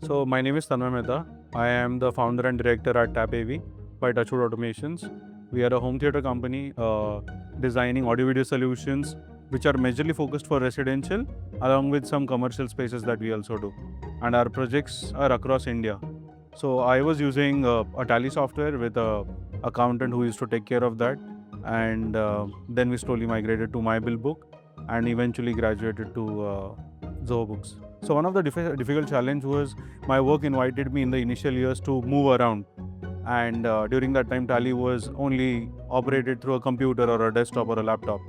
So my name is Tanmay Mehta. I am the founder and director at TapAV by Touchwood Automations. We are a home theater company designing audio-video solutions which are majorly focused for residential along with some commercial spaces that we also do. And our projects are across India. So I was using a Tally software with a accountant who used to take care of that. And then we slowly migrated to My Bill Book and eventually graduated to Zoho Books. So one of the difficult challenge was my work invited me in the initial years to move around, and during that time Tally was only operated through a computer or a desktop or a laptop,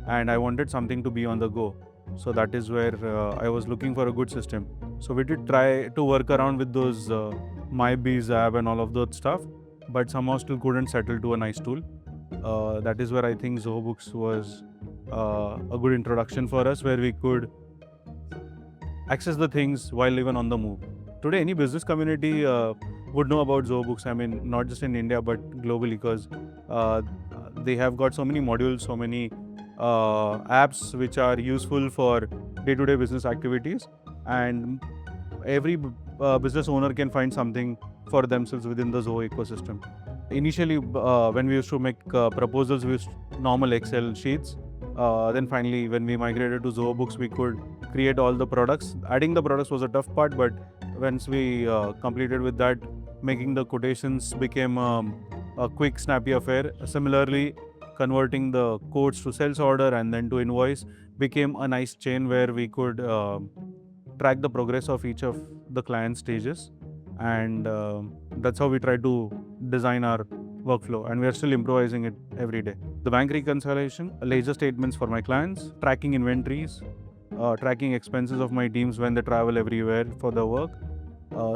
and I wanted something to be on the go. So that is where I was looking for a good system. So we did try to work around with those MyBees app and all of that stuff, but somehow still couldn't settle to a nice tool. That is where I think Zoho Books was a good introduction for us, where we could access the things while even on the move. Today, any business community would know about Zoho Books. I mean, not just in India, but globally, because they have got so many modules, so many apps which are useful for day-to-day business activities, and every business owner can find something for themselves within the Zoho ecosystem. Initially, when we used to make proposals, we used normal Excel sheets. Then finally, when we migrated to Zoho Books, we could create all the products. Adding the products was a tough part, but once we completed with that, making the quotations became a quick, snappy affair. Similarly, converting the quotes to sales order and then to invoice became a nice chain where we could track the progress of each of the client stages, and that's how we try to design our workflow, and we are still improvising it every day. The bank reconciliation, ledger statements for my clients, tracking inventories, tracking expenses of my teams when they travel everywhere for the work.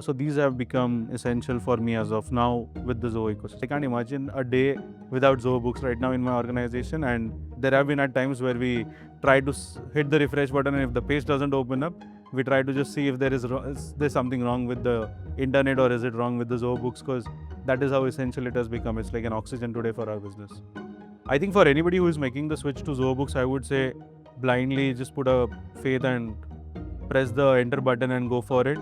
So these have become essential for me as of now with the Zoho ecosystem. I can't imagine a day without Zoho Books right now in my organization, and there have been at times where we try to hit the refresh button, and if the page doesn't open up, we try to just see if there's something wrong with the internet or is it wrong with the Zoho Books, because that is how essential it has become. It's like an oxygen today for our business. I think for anybody who is making the switch to Zoho Books, I would say blindly just put a faith and press the enter button and go for it.